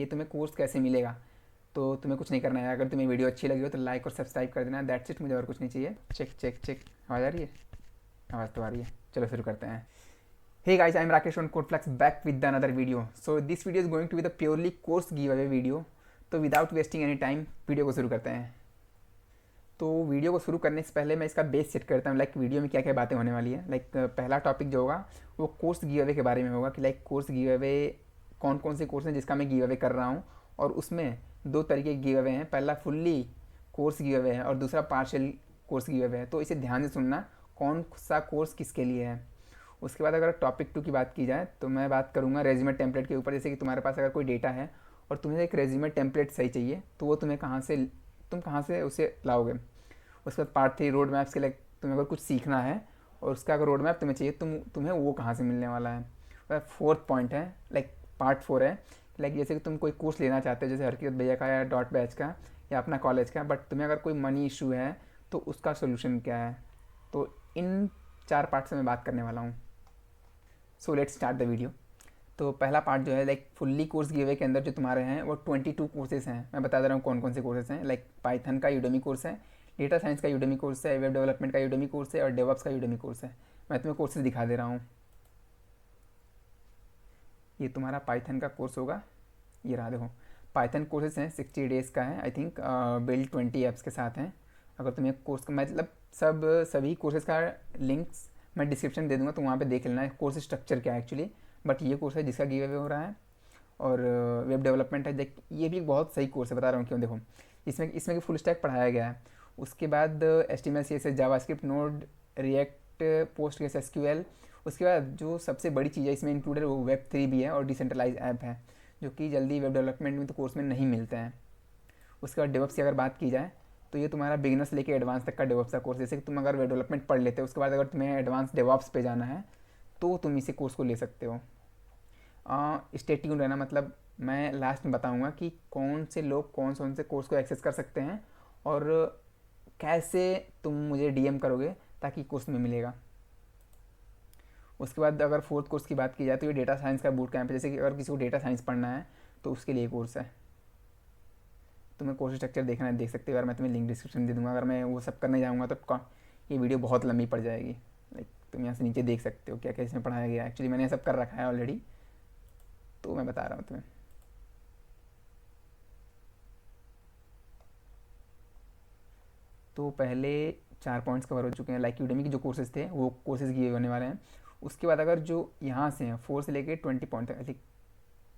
ये तुम्हें कोर्स कैसे मिलेगा। तो तुम्हें कुछ नहीं करना है, अगर तुम्हें वीडियो अच्छी लगी हो तो लाइक और सब्सक्राइब कर देना, दैट्स इट, मुझे और कुछ नहीं चाहिए। चेक चेक चेक, आवाज़ आ रही है? आवाज़ तो आ रही है। चलो शुरू करते हैं। Hey guys, I'm Rakesh on Codeflex back with another video. So this video is going to be the purely course giveaway video. तो without wasting any time video को शुरू करते हैं। तो वीडियो को शुरू करने से पहले मैं इसका बेस सेट करता हूँ, लाइक वीडियो में क्या क्या बातें होने वाली है। लाइक पहला टॉपिक जो होगा वो कोर्स गिव अवे के बारे में होगा कि लाइक कोर्स गिव अवे कौन कौन से कोर्स हैं जिसका मैं गिव अवे कर रहा हूँ, और उसमें दो तरीके के गिव अवे हैं, पहला फुल्ली कोर्स गिव अवे है और दूसरा पार्शियल कोर्स गिव अवे है। तो इसे ध्यान से सुनना कौन सा कोर्स किसके लिए है। उसके बाद अगर टॉपिक 2 की बात की जाए तो मैं बात करूँगा रेज्यूमे टेम्पलेट के ऊपर। जैसे कि तुम्हारे पास अगर कोई डेटा है और तुम्हें एक रेज्यूमे टेम्पलेट सही चाहिए तो वो तुम कहाँ से उसे लाओगे। उसके बाद पार्ट 3 रोड मैप्स के लिए तुम्हें अगर कुछ सीखना है और उसका अगर रोड मैप तुम्हें चाहिए तुम्हें वो कहाँ से मिलने वाला है। और फोर्थ पॉइंट है, लाइक पार्ट 4 है, लाइक जैसे कि तुम कोई कोर्स लेना चाहते हो जैसे हरकित भैया का या डॉट बैच का या अपना कॉलेज का, बट तुम्हें अगर कोई मनी इशू है तो उसका सोल्यूशन क्या है। तो इन 4 पार्ट से मैं बात करने वाला हूँ। So let's start the video. तो पहला पार्ट जो है लाइक फुल्ली कोर्स गिवे के अंदर जो तुम्हारे हैं वो 22 कोर्सेज हैं। मैं बता दे रहा हूँ कौन कौन से कोर्सेज हैं। लाइक पाइथन का यूडेमी कोर्स है, डेटा साइंस का यूडेमी कोर्स है, वेब डेवलपमेंट का यूडेमी कोर्स है और डेवऑप्स का यूडेमी कोर्स है। मैं तुम्हें कोर्सेज दिखा दे रहा हूँ। ये तुम्हारा पाइथन का कोर्स होगा, ये रहा देखो। पाइथन कोर्सेज हैं, 60 डेज़ का है आई थिंक, बिल्ड 20 ऐप्स के साथ हैं। अगर तुम्हें कोर्स का मतलब सभी कोर्सेज का लिंक्स मैं डिस्क्रिप्शन दे दूंगा, तो वहाँ पे देख लेना है कोर्स स्ट्रक्चर क्या है एक्चुअली। बट ये कोर्स है जिसका गिव अवे हो रहा है। और वेब डेवलपमेंट है, देख ये भी एक बहुत सही कोर्स है, बता रहा हूँ क्यों। देखो इसमें इसमें फुल स्टैक पढ़ाया गया है। उसके बाद HTML CSS JavaScript node react post SQL। उसके बाद जो सबसे बड़ी चीज़ है इसमें इंक्लूडेड वो Web3 भी है और डिसेंट्रलाइज ऐप है, जो कि जल्दी वेब डेवलपमेंट में तो कोर्स में नहीं मिलते हैं। उसके बाद डेवॉप्स की अगर बात की जाए तो ये तुम्हारा बिगिनर्स लेके एडवांस तक का डेवॉप्स का कोर्स। जैसे कि तुम अगर वेब डेवलपमेंट पढ़ लेते हो उसके बाद अगर तुम्हें एडवांस डेवॉप्स पे जाना है तो तुम इसी कोर्स को ले सकते हो। स्टे ट्यून रहना, मतलब मैं लास्ट में बताऊंगा कि कौन से लोग कौन से कोर्स को एक्सेस कर सकते हैं और कैसे तुम मुझे DM करोगे ताकि कोर्स में मिलेगा। उसके बाद अगर फोर्थ कोर्स की बात की जाए तो ये डेटा साइंस का बूट कैंप है। जैसे कि अगर किसी को डेटा साइंस पढ़ना है तो उसके लिए कोर्स है। तुम्हें कोर्स स्ट्रक्चर देखना है, देख सकते हो यार, मैं तुम्हें लिंक डिस्क्रिप्शन दे दूंगा। अगर मैं वो सब करने जाऊँगा तो ये वीडियो बहुत लंबी पड़ जाएगी। लाइक तुम यहाँ से नीचे देख सकते हो क्या क्या इसमें पढ़ाया गया है। एक्चुअली मैंने ये सब कर रखा है ऑलरेडी, तो मैं बता रहा हूँ तुम्हें। तो पहले 4 पॉइंट्स कवर हो चुके हैं, लाइक यूडेमी के जो कोर्सेज थे वो कोर्सेज किए होने वाले हैं। उसके बाद अगर जो यहाँ से हैं 4 से लेके 20 पॉइंट तक, आई थिंक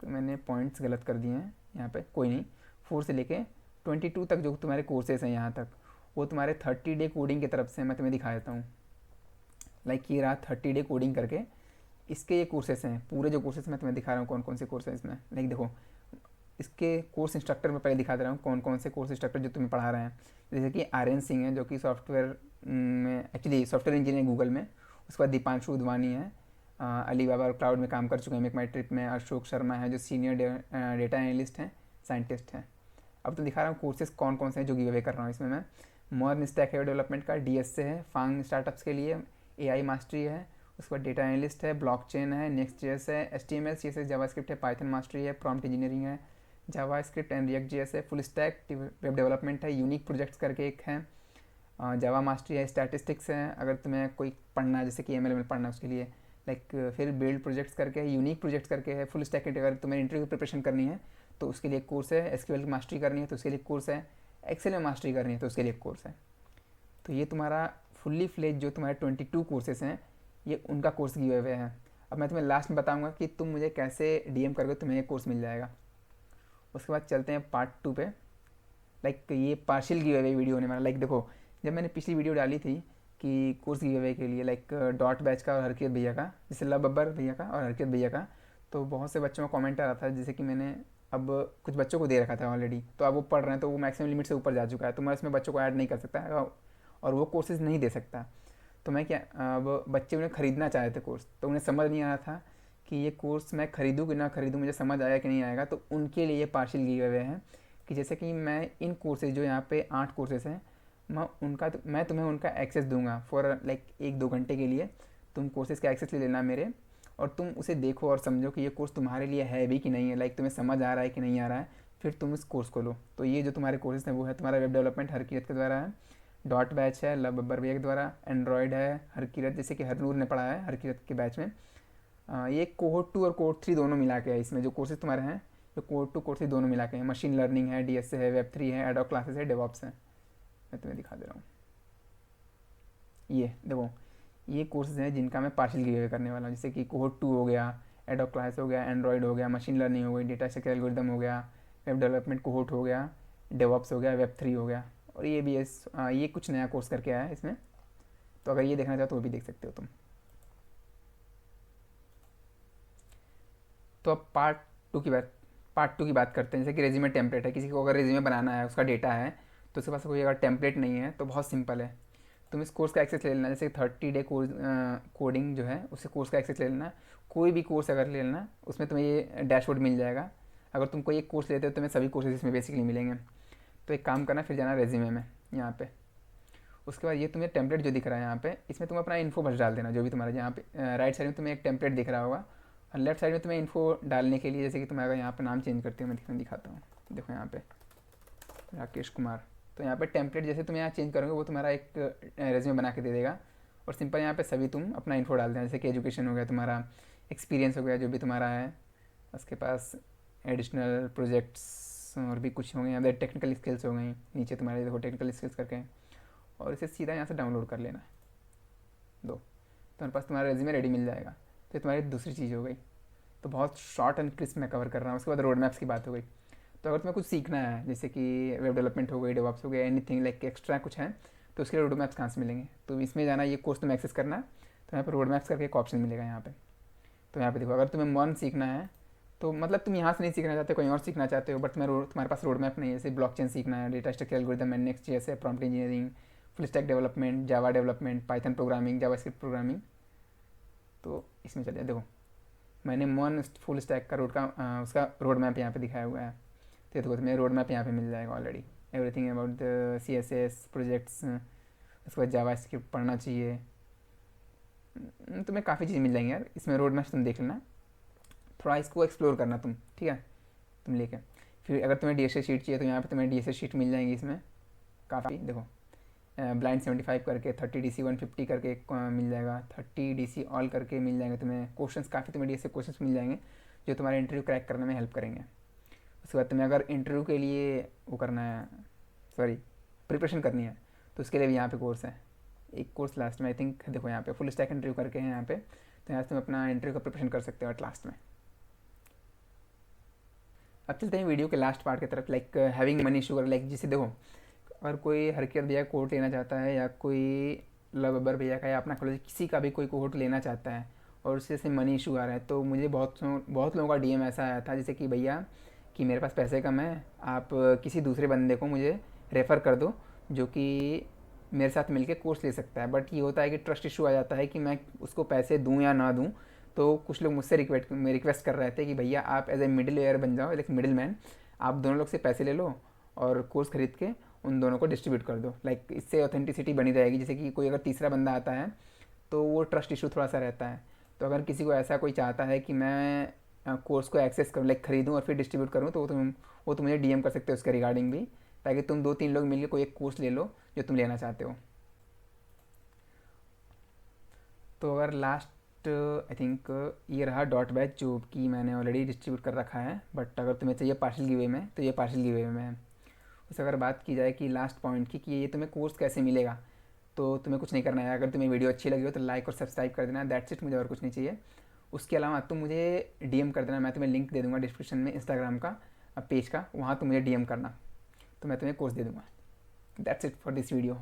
मैंने पॉइंट्स गलत कर दिए हैं यहाँ पे, कोई नहीं। 4 से लेके 22 तक जो तुम्हारे कोर्सेज हैं यहाँ तक, वो तुम्हारे 30 डे कोडिंग की तरफ से मैं तुम्हें दिखा देता हूँ। लाइक ये रहा 30 डे कोडिंग करके, इसके ये कोर्सेज हैं। पूरे जो कोर्सेज मैं तुम्हें दिखा रहा हूँ कौन कौन से कोर्स हैं इसमें। लाइक देखो इसके कोर्स इंस्ट्रक्टर में पहले दिखा दे रहा हूँ कौन कौन से कोर्स इंस्ट्रक्टर जो तुम्हें पढ़ा रहे हैं। जैसे कि आर्यन सिंह है जो कि सॉफ्टवेयर में एक्चुअली सॉफ्टवेयर इंजीनियर गूगल में। उसके बाद दीपांशु उधवानी है, अलीबाबा और क्लाउड में काम कर चुके हैं मेक माई ट्रिप में। अशोक शर्मा है जो सीनियर डेटा एनालिस्ट हैं, साइंटिस्ट हैं। अब तो दिखा रहा हूँ कोर्सेज कौन कौन से हैं जो गिव अवे कर रहा हूँ इसमें मैं। मॉर्न स्टैक है डेवलपमेंट का, DS से है, फांग स्टार्टअप्स के लिए, AI मास्टरी है, उसके बाद डेटा एनालिस्ट है, ब्लॉकचेन है, नेक्स्ट.js है, HTML CSS जावास्क्रिप्ट है, पाइथन मास्टरी है, प्रॉम्प्ट इंजीनियरिंग है, जावास्क्रिप्ट एंड React.js है, फुल स्टैक वेब डेवलपमेंट है, यूनिक प्रोजेक्ट्स करके एक है, जावा मास्टरी है, स्टैटिस्टिक्स है अगर तुम्हें कोई पढ़ना है जैसे कि ML में पढ़ना है उसके लिए। लाइक फिर बिल्ड प्रोजेक्ट्स करके है, यूनिक प्रोजेक्ट्स करके है, फुल स्टैक अगर तुम्हें इंटरव्यू प्रिपरेशन करनी है तो उसके लिए एक कोर्स है, SQL की मास्टरी करनी है तो उसके लिए कोर्स है, एक्सेल में मास्टरी करनी है तो उसके लिए एक कोर्स है। तो ये तुम्हारा फुल्ली फ्लेज जो तुम्हारे 22 कोर्सेज हैं ये उनका कोर्स गिवे हुए हैं। अब मैं तुम्हें लास्ट में बताऊंगा कि तुम मुझे कैसे DM करोगे तुम्हें ये कोर्स मिल जाएगा। उसके बाद चलते हैं पार्ट 2 पे। लाइक ये पार्शियल गिव अवे वीडियो होने वाला। लाइक देखो जब मैंने पिछली वीडियो डाली थी कि कोर्स गिव अवे के लिए, लाइक डॉट बैच का और हरकित भैया का, जैसे लव बब्बर भैया का और हरकित भैया का, तो बहुत से बच्चों का कमेंट आ रहा था। जैसे कि मैंने अब कुछ बच्चों को दे रखा था ऑलरेडी, तो अब वो पढ़ रहे हैं तो वो मैक्सिमम लिमिट से ऊपर जा चुका है, तो मैं इसमें बच्चों को ऐड नहीं कर सकता और वो कोर्सेज नहीं दे सकता। तो मैं क्या, अब बच्चे उन्हें ख़रीदना चाह रहे थे कोर्स, तो उन्हें समझ नहीं आ रहा था कि ये कोर्स मैं ख़रीदूँ कि ना ख़रीदूँ, मुझे समझ आएगा कि नहीं आएगा। तो उनके लिए पार्शियल गिव अवे हैं कि जैसे कि मैं इन कोर्सेज जो यहाँ पे 8 कोर्सेज हैं, मैं तुम्हें उनका एक्सेस दूंगा फॉर लाइक 1-2 घंटे के लिए। तुम कोर्सेज का एक्सेस ले लेना मेरे, और तुम उसे देखो और समझो कि ये कोर्स तुम्हारे लिए है भी कि नहीं है, लाइक तुम्हें समझ आ रहा है कि नहीं आ रहा है, फिर तुम इस कोर्स को लो। तो ये जो तुम्हारे कोर्सेज हैं वो है तुम्हारा वेब डेवलपमेंट हरकीरत के द्वारा है, डॉट बैच है लव बब्बर भैया के द्वारा, एंड्रॉयड है हरकीरत जैसे कि हरनूर ने पढ़ा है हरकीरत के बैच में। ये कोहोर्ट 2 और कोहोर्ट 3 दोनों मिला के है इसमें जो कोर्सेज तुम्हारे हैं, जो कोहोर्ट 2 कोहोर्ट 3 दोनों मिला के हैं। मशीन लर्निंग है, डीएसए है, वेब 3 है, एडॉक क्लासेस है, डेवॉप्स है। मैं तुम्हें दिखा दे रहा हूँ, ये देखो ये कोर्सेज हैं जिनका मैं पार्शियल गिव अवे करने वाला हूँ, जैसे कि कोहोर्ट 2 हो गया, एडॉक क्लास हो गया, एंड्रॉयड हो गया, मशीन लर्निंग हो गई, डेटा स्ट्रक्चर एल्गोरिदम हो गया, वेब डेवलपमेंट कोहोर्ट हो गया, डेवॉप्स हो गया, वेब 3 हो गया, और ये भी ये कुछ नया कोर्स करके आया है इसमें। तो अगर ये देखना चाहो तो वो भी देख सकते हो तुम। तो अब पार्ट 2 की बात करते हैं। जैसे कि रेज्यूमे टेम्पलेट है, किसी को अगर रेज्यूमे बनाना है, उसका डेटा है, तो उसके पास कोई अगर टेम्पलेट नहीं है तो बहुत सिंपल है, तुम इस कोर्स का एक्सेस ले लेना। जैसे 30 डे कोर्स कोडिंग जो है उससे कोर्स का एक्सेस ले लेना। कोई भी कोर्स अगर ले लेना उसमें तुम्हें ये डैशबोर्ड मिल जाएगा। अगर तुम कोई एक कोर्स लेते हो तो तुम्हें सभी कोर्सेज इसमें बेसिकली मिलेंगे। तो एक काम करना, फिर जाना रेज्यूमे में यहाँ पे। उसके बाद ये तुम्हें टेम्पलेट जो दिख रहा है यहाँ पे, इसमें तुम अपना इन्फो बस डाल देना जो भी तुम्हारा। यहाँ पे राइट साइड में तुम्हें एक टेम्पलेट दिख रहा होगा, और लेफ्ट साइड में तुम्हें इन्फो डालने के लिए, जैसे कि तुम अगर यहाँ पे नाम चेंज करते हो, मैं दिखाता हूँ। देखो यहाँ पे राकेश कुमार, तो यहाँ पे टेम्पलेट जैसे तुम यहाँ चेंज करोगे वो तुम्हारा एक रेज्यूमे बना के दे देगा। और सिंपल यहाँ पे सभी तुम अपना इन्फो डाल देना, जैसे कि एजुकेशन हो गया तुम्हारा, एक्सपीरियंस हो गया जो भी तुम्हारा है, उसके पास एडिशनल प्रोजेक्ट्स और भी कुछ होंगे, यहाँ पे टेक्निकल स्किल्स हो गई, नीचे तुम्हारे देखो टेक्निकल स्किल्स करके, और इसे सीधा यहाँ से डाउनलोड कर लेना। दो तुम्हारे पास तुम्हारा रेज्यूमे रेडी मिल जाएगा। तो ये तुम्हारी दूसरी चीज़ हो गई। तो बहुत शॉर्ट एंड क्रिस्प में कवर कर रहा हूँ। उसके बाद रोड मैप्स की बात हो गई। तो अगर तुम्हें कुछ सीखना है, जैसे कि वेब डेवलपमेंट हो गई, डेवॉप्स हो गया, एनीथिंग लाइक एक्स्ट्रा कुछ है, तो उसके लिए रोड मैप्स कहाँ से मिलेंगे? तो इसमें जाना, ये कोर्स तुम्हें एक्सेस करना है, तो यहाँ पर रोड मैप्स करके एक ऑप्शन मिलेगा यहाँ पे। तो यहाँ पे देखो, अगर तुम्हें मन सीखना है तो मतलब तुम यहाँ से नहीं सीखना चाहते, कहीं और सीखना चाहते हो, बट तुम्हारे पास रोड मैप नहीं है। जैसे ब्लॉकचेन सीखना है, data structure algorithm, next JS, prompt engineering, full stack development, Java development, Python programming, JavaScript programming, तो इसमें चलिए। देखो मैंने वन फुल स्टैक का उसका रोड मैप यहाँ पे दिखाया हुआ है। तो देखो तुम्हें रोड मैप यहाँ पे मिल जाएगा already, everything about the CSS projects. उसके बाद जावा स्क्रिप्ट पढ़ना चाहिए, तुम्हें काफ़ी चीज़ मिल जाएंगी यार इसमें। रोड मैप तुम देख लेना, थोड़ा इसको एक्सप्लोर करना तुम, ठीक है, तुम लेके। फिर अगर तुम्हें DSA शीट चाहिए तो यहाँ पे तुम्हें DSA शीट मिल जाएंगी इसमें काफ़ी। देखो ब्लाइंड 75 करके, 30 DC 150 करके मिल जाएगा, 30 DC ऑल करके मिल जाएंगे तुम्हें। क्वेश्चंस काफ़ी तुम्हें DSA क्वेश्चंस मिल जाएंगे जो तुम्हारे इंटरव्यू क्रैक करने में हेल्प करेंगे। उसके बाद तुम्हें अगर इंटरव्यू के लिए वो करना है, सॉरी प्रिपरेशन करनी है, तो उसके लिए भी यहाँ पे कोर्स है। एक कोर्स लास्ट में आई थिंक, देखो यहाँ पे फुल स्टैक इंटरव्यू करके है यहाँ पे, तो यहाँ से तुम अपना इंटरव्यू का प्रिपरेशन कर सकते हो एट लास्ट में। अब चलते हैं वीडियो के लास्ट पार्ट की तरफ, like having money sugar. Like जिसे देखो, अगर कोई हरकिरत भैया कोर्ट लेना चाहता है, या कोई लव अबर भैया का, या अपना कॉलेज किसी का भी कोई कोर्ट लेना चाहता है और उससे से मनी इशू आ रहा है, तो मुझे बहुत लोगों का DM ऐसा आया था, जैसे कि भैया कि मेरे पास पैसे कम है, आप किसी दूसरे बंदे को मुझे रेफ़र कर दो जो कि मेरे साथ मिलके कोर्स ले सकता है। बट ये होता है कि ट्रस्ट इशू आ जाता है कि मैं उसको पैसे दूँ या ना दूँ। तो कुछ लोग मुझसे रिक्वेस्ट कर रहे थे कि भैया आप एज ए मिडिल लेयर बन जाओ, लाइक मिडिल मैन, आप दोनों लोग से पैसे ले लो और कोर्स खरीद के उन दोनों को डिस्ट्रीब्यूट कर दो। लाइक इससे ऑथेंटिसिटी बनी रहेगी, जैसे कि कोई अगर तीसरा बंदा आता है तो वो ट्रस्ट इशू थोड़ा सा रहता है। तो अगर किसी को ऐसा कोई चाहता है कि मैं कोर्स को एक्सेस करूँ, लाइक खरीदूँ और फिर डिस्ट्रीब्यूट करूँ, तो वो तुम मुझे DM कर सकते हो उसके रिगार्डिंग भी, ताकि तुम 2-3 लोग मिलकर कोई एक कोर्स ले लो जो तुम लेना चाहते हो। तो अगर लास्ट आई थिंक ये रहा डॉट बैच जो कि मैंने ऑलरेडी डिस्ट्रीब्यूट कर रखा है, बट अगर तुम्हें चाहिए पार्शियल गिवे में तो ये पार्शियल गिवे में है। उससे अगर बात की जाए कि लास्ट पॉइंट की, कि ये तुम्हें कोर्स कैसे मिलेगा, तो तुम्हें कुछ नहीं करना है। अगर तुम्हें वीडियो अच्छी लगी हो तो लाइक और सब्सक्राइब कर देना, दैट्स इट, मुझे और कुछ नहीं चाहिए। उसके अलावा तुम मुझे DM कर देना, मैं तुम्हें लिंक दे दूँगा डिस्क्रिप्शन में इंस्टाग्राम का पेज का, वहाँ तुम मुझे DM करना, तो मैं तुम्हें कोर्स दे दूँगा। That's it for this video.